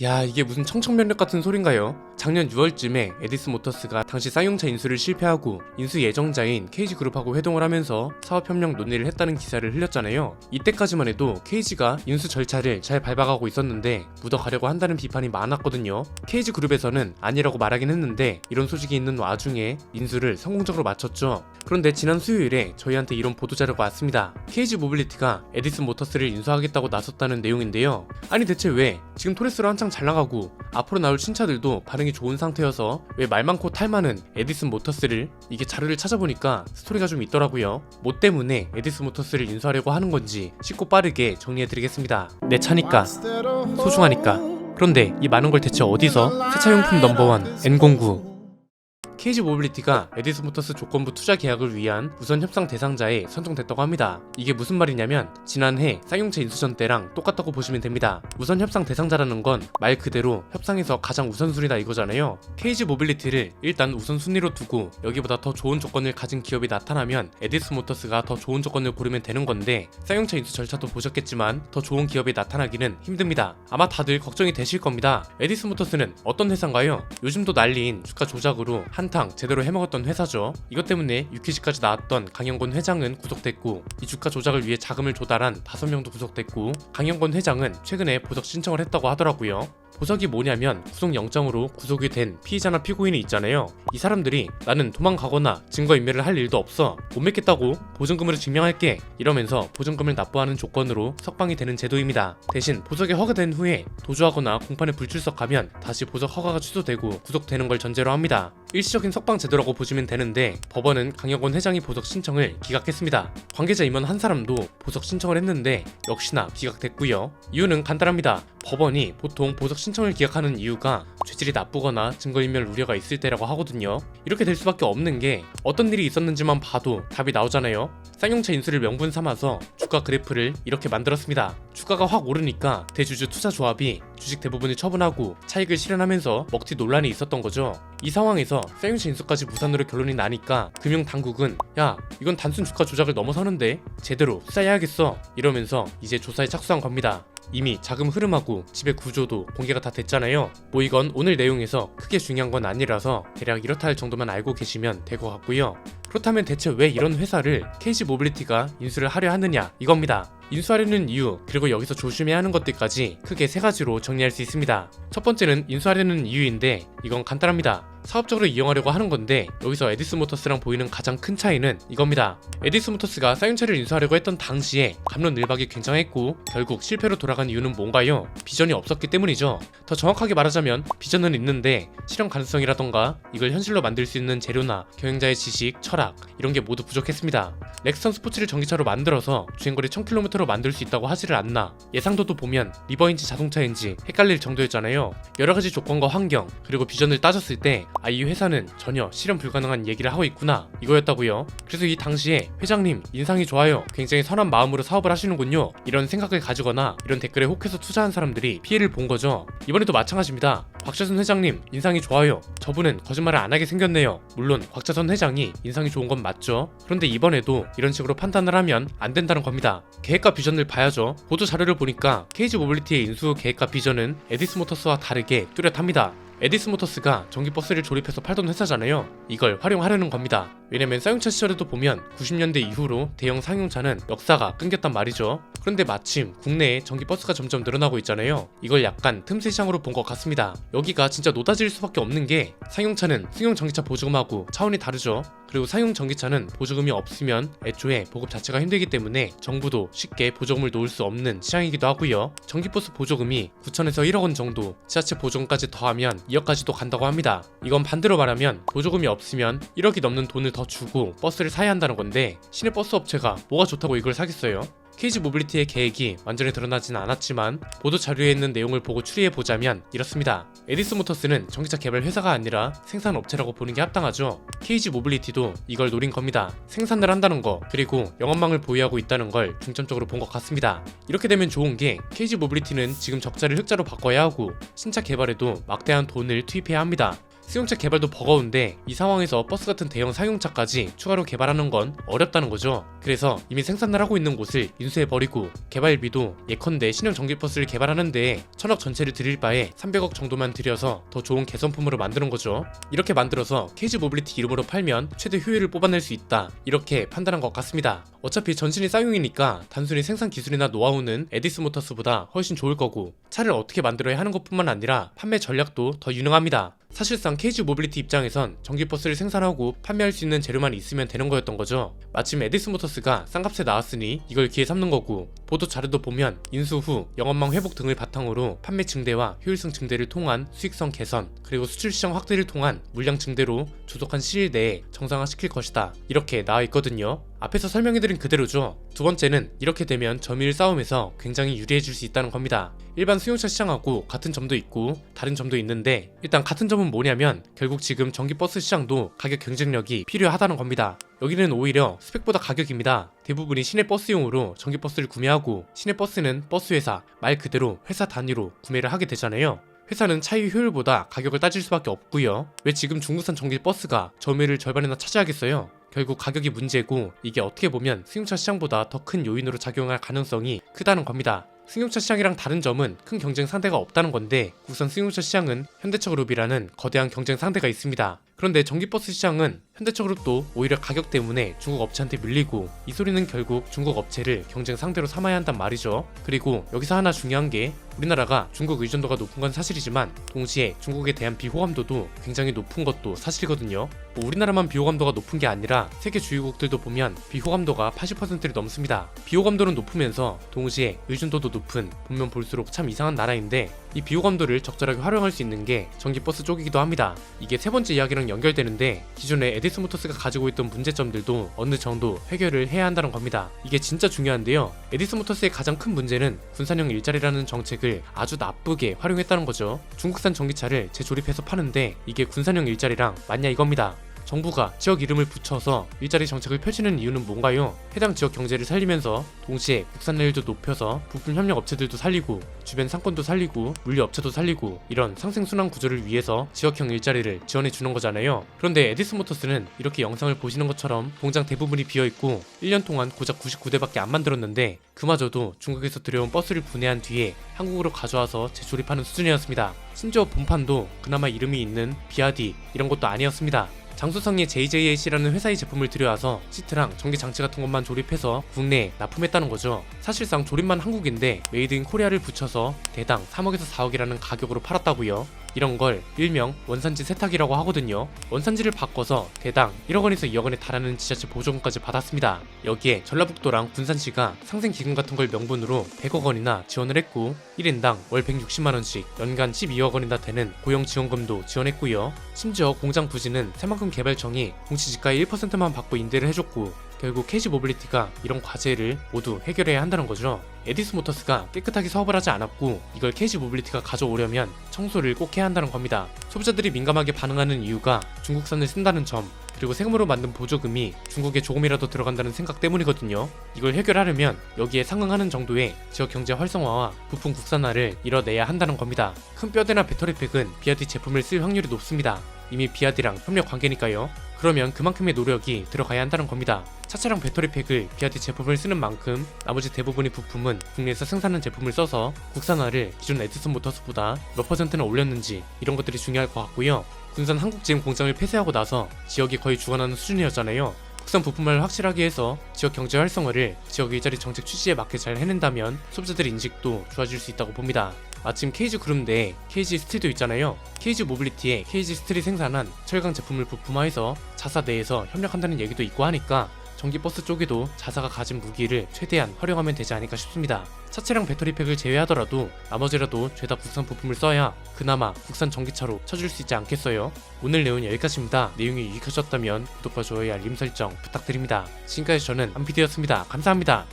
야, 이게 무슨 청천벽력 같은 소린가요? 작년 6월쯤에 에디슨 모터스가 당시 쌍용차 인수를 실패하고 인수 예정자인 KG그룹하고 회동을 하면서 사업협력 논의를 했다는 기사를 흘렸잖아요. 이때까지만 해도 KG가 인수 절차를 잘 밟아가고 있었는데 묻어가려고 한다는 비판이 많았거든요. KG그룹에서는 아니라고 말하긴 했는데 이런 소식이 있는 와중에 인수를 성공적으로 마쳤죠. 그런데 지난 수요일에 저희한테 이런 보도자료가 왔습니다. KG 모빌리티가 에디슨 모터스를 인수하겠다고 나섰다는 내용인데요. 아니 대체 왜 지금 토레스로 한창 잘 나가고 앞으로 나올 신차들도 반응이 좋은 상태여서 왜 말 많고 탈 많은 에디슨 모터스를, 이게 자료를 찾아보니까 스토리가 좀 있더라고요. 뭐 때문에 에디슨 모터스를 인수하려고 하는 건지 쉽고 빠르게 정리해드리겠습니다. 내 차니까, 소중하니까. 그런데 이 많은 걸 대체 어디서? 세차용품 넘버원 N09 KG 모빌리티가 에디슨 모터스 조건부 투자 계약을 위한 우선 협상 대상자에 선정됐다고 합니다. 이게 무슨 말이냐면 지난해 쌍용차 인수전 때랑 똑같다고 보시면 됩니다. 우선 협상 대상자라는 건 말 그대로 협상에서 가장 우선순위다 이거잖아요. KG 모빌리티를 일단 우선순위로 두고 여기보다 더 좋은 조건을 가진 기업이 나타나면 에디슨 모터스가 더 좋은 조건을 고르면 되는 건데, 쌍용차 인수 절차도 보셨겠지만 더 좋은 기업이 나타나기는 힘듭니다. 아마 다들 걱정이 되실 겁니다. 에디슨 모터스는 어떤 회사인가요? 요즘도 난리인 주가 조작으로 한탕 제대로 해먹었던 회사죠. 이것 때문에 유퀴즈까지 나왔던 강영권 회장은 구속됐고, 이 주가 조작을 위해 자금을 조달한 5명도 구속됐고, 강영권 회장은 최근에 보석 신청을 했다고 하더라고요. 보석이 뭐냐면 구속영장으로 구속이 된 피의자나 피고인이 있잖아요. 이 사람들이 나는 도망가거나 증거인멸을 할 일도 없어, 못 맺겠다고 보증금으로 증명할게 이러면서 보증금을 납부하는 조건으로 석방이 되는 제도입니다. 대신 보석이 허가된 후에 도주하거나 공판에 불출석하면 다시 보석 허가가 취소되고 구속되는 걸 전제로 합니다. 일시적인 석방 제도라고 보시면 되는데, 법원은 강영권 회장이 보석 신청을 기각했습니다. 관계자 임원 한 사람도 보석 신청을 했는데 역시나 기각됐고요. 이유는 간단합니다. 법원이 보통 보석 신청을 기각하는 이유가 죄질이 나쁘거나 증거인멸 우려가 있을 때라고 하거든요. 이렇게 될 수밖에 없는 게 어떤 일이 있었는지만 봐도 답이 나오잖아요. 쌍용차 인수를 명분 삼아서 주가 그래프를 이렇게 만들었습니다. 주가가 확 오르니까 대주주 투자조합이 주식 대부분을 처분하고 차익을 실현하면서 먹튀 논란이 있었던 거죠. 이 상황에서 쌍용차 인수까지 무산으로 결론이 나니까 금융당국은 야, 이건 단순 주가 조작을 넘어서는데 제대로 수사해야겠어 이러면서 이제 조사에 착수한 겁니다. 이미 자금 흐름하고 지배 구조도 공개가 다 됐잖아요. 뭐 이건 오늘 내용에서 크게 중요한 건 아니라서 대략 이렇다 할 정도만 알고 계시면 될 것 같고요. 그렇다면 대체 왜 이런 회사를 KG 모빌리티가 인수를 하려 하느냐 이겁니다. 인수하려는 이유, 그리고 여기서 조심해야 하는 것들까지 크게 3가지로 정리할 수 있습니다. 첫 번째는 인수하려는 이유인데 이건 간단합니다. 사업적으로 이용하려고 하는 건데, 여기서 에디슨 모터스랑 보이는 가장 큰 차이는 이겁니다. 에디슨 모터스가 쌍용차를 인수하려고 했던 당시에 갑론을박이 굉장했고 결국 실패로 돌아간 이유는 뭔가요? 비전이 없었기 때문이죠. 더 정확하게 말하자면 비전은 있는데 실현 가능성이라던가 이걸 현실로 만들 수 있는 재료나 경영자의 지식, 철학 이런 게 모두 부족했습니다. 렉스턴 스포츠를 전기차로 만들어서 주행거리 1000km로 만들 수 있다고 하지를 않나. 예상도도 보면 리버인지 자동차인지 헷갈릴 정도였잖아요. 여러가지 조건과 환경 그리고 비전을 따졌을 때 이 회사는 전혀 실현 불가능한 얘기를 하고 있구나 이거였다고요. 그래서 이 당시에 회장님 인상이 좋아요, 굉장히 선한 마음으로 사업을 하시는군요 이런 생각을 가지거나 이런 댓글에 혹해서 투자한 사람들이 피해를 본 거죠. 이번에도 마찬가지입니다. 곽재선 회장님 인상이 좋아요, 저분은 거짓말을 안 하게 생겼네요. 물론 곽재선 회장이 인상이 좋은 건 맞죠. 그런데 이번에도 이런 식으로 판단을 하면 안 된다는 겁니다. 계획과 비전을 봐야죠. 보도 자료를 보니까 KG 모빌리티의 인수 계획과 비전은 에디슨 모터스와 다르게 뚜렷합니다. 에디슨 모터스가 전기버스를 조립해서 팔던 회사잖아요. 이걸 활용하려는 겁니다. 왜냐면 쌍용차 시절에도 보면 90년대 이후로 대형 상용차는 역사가 끊겼단 말이죠. 그런데 마침 국내에 전기버스가 점점 늘어나고 있잖아요. 이걸 약간 틈새 시장으로 본 것 같습니다. 여기가 진짜 노다지일 수밖에 없는 게, 상용차는 승용 전기차 보조금하고 차원이 다르죠. 그리고 상용 전기차는 보조금이 없으면 애초에 보급 자체가 힘들기 때문에 정부도 쉽게 보조금을 놓을 수 없는 시장이기도 하고요. 전기버스 보조금이 9천에서 1억 원 정도, 지하철 보조금까지 더하면 2억까지도 간다고 합니다. 이건 반대로 말하면 보조금이 없으면 1억이 넘는 돈을 더 주고 버스를 사야 한다는 건데, 시내 버스 업체가 뭐가 좋다고 이걸 사겠어요? KG 모빌리티의 계획이 완전히 드러나진 않았지만 보도 자료에 있는 내용을 보고 추리해보자면 이렇습니다. 에디슨 모터스는 전기차 개발 회사가 아니라 생산 업체라고 보는 게 합당하죠. KG 모빌리티도 이걸 노린 겁니다. 생산을 한다는 거, 그리고 영업망을 보유하고 있다는 걸 중점적으로 본 것 같습니다. 이렇게 되면 좋은 게 KG 모빌리티는 지금 적자를 흑자로 바꿔야 하고 신차 개발에도 막대한 돈을 투입해야 합니다. 승용차 개발도 버거운데 이 상황에서 버스 같은 대형 상용차까지 추가로 개발하는 건 어렵다는 거죠. 그래서 이미 생산을 하고 있는 곳을 인수해버리고 개발비도 예컨대 신형 전기버스를 개발하는데 1000억 전체를 들일 바에 300억 정도만 들여서 더 좋은 개선품으로 만드는 거죠. 이렇게 만들어서 KG 모빌리티 이름으로 팔면 최대 효율을 뽑아낼 수 있다, 이렇게 판단한 것 같습니다. 어차피 전신이 쌍용이니까 단순히 생산 기술이나 노하우는 에디스 모터스보다 훨씬 좋을 거고, 차를 어떻게 만들어야 하는 것뿐만 아니라 판매 전략도 더 유능합니다. 사실상 KG 모빌리티 입장에선 전기버스를 생산하고 판매할 수 있는 재료만 있으면 되는 거였던 거죠. 마침 에디스 모터스가 싼값에 나왔으니 이걸 기회 삼는 거고, 보도 자료도 보면 인수 후 영업망 회복 등을 바탕으로 판매 증대와 효율성 증대를 통한 수익성 개선, 그리고 수출 시장 확대를 통한 물량 증대로 조속한 시일 내에 정상화시킬 것이다, 이렇게 나와 있거든요. 앞에서 설명해드린 그대로죠. 두 번째는 이렇게 되면 점유율 싸움에서 굉장히 유리해질 수 있다는 겁니다. 일반 수용차 시장하고 같은 점도 있고 다른 점도 있는데, 일단 같은 점은 뭐냐면 결국 지금 전기버스 시장도 가격 경쟁력이 필요하다는 겁니다. 여기는 오히려 스펙보다 가격입니다. 대부분이 시내버스용으로 전기버스를 구매하고, 시내버스는 버스회사, 말 그대로 회사 단위로 구매를 하게 되잖아요. 회사는 차이 효율보다 가격을 따질 수밖에 없고요. 왜 지금 중국산 전기버스가 점유율을 절반이나 차지하겠어요? 결국 가격이 문제고, 이게 어떻게 보면 승용차 시장보다 더 큰 요인으로 작용할 가능성이 크다는 겁니다. 승용차 시장이랑 다른 점은 큰 경쟁 상대가 없다는 건데, 국산 승용차 시장은 현대차그룹이라는 거대한 경쟁 상대가 있습니다. 그런데 전기버스 시장은 현대차그룹도 오히려 가격 때문에 중국 업체한테 밀리고, 이 소리는 결국 중국 업체를 경쟁 상대로 삼아야 한단 말이죠. 그리고 여기서 하나 중요한 게, 우리나라가 중국 의존도가 높은 건 사실이지만 동시에 중국에 대한 비호감도도 굉장히 높은 것도 사실이거든요. 우리나라만 비호감도가 높은 게 아니라 세계 주요국들도 보면 비호감도가 80%를 넘습니다. 비호감도는 높으면서 동시에 의존도도 높은, 보면 볼수록 참 이상한 나라인데, 이 비호감도를 적절하게 활용할 수 있는 게 전기버스 쪽이기도 합니다. 이게 세 번째 이야기랑 연결되는데, 기존에 에디스 모터스가 가지고 있던 문제점들도 어느 정도 해결을 해야 한다는 겁니다. 이게 진짜 중요한데요. 에디스 모터스의 가장 큰 문제는 군산형 일자리라는 정책을 아주 나쁘게 활용했다는 거죠. 중국산 전기차를 재조립해서 파는데 이게 군산형 일자리랑 맞냐 이겁니다. 정부가 지역 이름을 붙여서 일자리 정책을 펼치는 이유는 뭔가요? 해당 지역 경제를 살리면서 동시에 국산율도 높여서 부품 협력 업체들도 살리고, 주변 상권도 살리고, 물류 업체도 살리고, 이런 상생순환 구조를 위해서 지역형 일자리를 지원해 주는 거잖아요. 그런데 에디스 모터스는 이렇게 영상을 보시는 것처럼 공장 대부분이 비어있고 1년 동안 고작 99대밖에 안 만들었는데, 그마저도 중국에서 들여온 버스를 분해한 뒤에 한국으로 가져와서 재조립하는 수준이었습니다. 심지어 본판도 그나마 이름이 있는 비아디 이런 것도 아니었습니다. 장수성의 JJAC라는 회사의 제품을 들여와서 시트랑 전기장치 같은 것만 조립해서 국내에 납품했다는 거죠. 사실상 조립만 한국인데 메이드 인 코리아를 붙여서 대당 3억에서 4억이라는 가격으로 팔았다고요. 이런 걸 일명 원산지 세탁이라고 하거든요. 원산지를 바꿔서 대당 1억 원에서 2억 원에 달하는 지자체 보조금까지 받았습니다. 여기에 전라북도랑 군산시가 상생기금 같은 걸 명분으로 100억 원이나 지원을 했고, 1인당 월 160만 원씩 연간 12억 원이나 되는 고용지원금도 지원했고요. 심지어 공장 부지는 새만금 개발청이 공시지가의 1%만 받고 임대를 해줬고, 결국 KG 모빌리티가 이런 과제를 모두 해결해야 한다는 거죠. 에디스 모터스가 깨끗하게 사업을 하지 않았고, 이걸 KG 모빌리티가 가져오려면 청소를 꼭 해야 한다는 겁니다. 소비자들이 민감하게 반응하는 이유가 중국산을 쓴다는 점, 그리고 세금으로 만든 보조금이 중국에 조금이라도 들어간다는 생각 때문이거든요. 이걸 해결하려면 여기에 상응하는 정도의 지역 경제 활성화와 부품 국산화를 이뤄내야 한다는 겁니다. 큰 뼈대나 배터리팩은 비아디 제품을 쓸 확률이 높습니다. 이미 비아디랑 협력 관계니까요. 그러면 그만큼의 노력이 들어가야 한다는 겁니다. 차체랑 배터리팩을 비아디 제품을 쓰는 만큼 나머지 대부분의 부품은 국내에서 생산한 제품을 써서 국산화를 기존 에디스 모터스보다 몇 퍼센트나 올렸는지, 이런 것들이 중요할 것 같고요. 군산 한국GM 공장을 폐쇄하고 나서 지역이 거의 죽어나는 수준이었잖아요. 국산 부품을 확실하게 해서 지역 경제 활성화를 지역 일자리 정책 취지에 맞게 잘 해낸다면 소비자들 인식도 좋아질 수 있다고 봅니다. 마침 KG 그룹 내에 KG 스틸도 있잖아요. KG 모빌리티에 KG 스틸이 생산한 철강 제품을 부품화해서 자사 내에서 협력한다는 얘기도 있고 하니까 전기버스 쪽에도 자사가 가진 무기를 최대한 활용하면 되지 않을까 싶습니다. 차체랑 배터리팩을 제외하더라도 나머지라도 죄다 국산 부품을 써야 그나마 국산 전기차로 쳐줄 수 있지 않겠어요? 오늘 내용은 여기까지입니다. 내용이 유익하셨다면 구독과 좋아요, 알림 설정 부탁드립니다. 지금까지 저는 한PD였습니다. 감사합니다.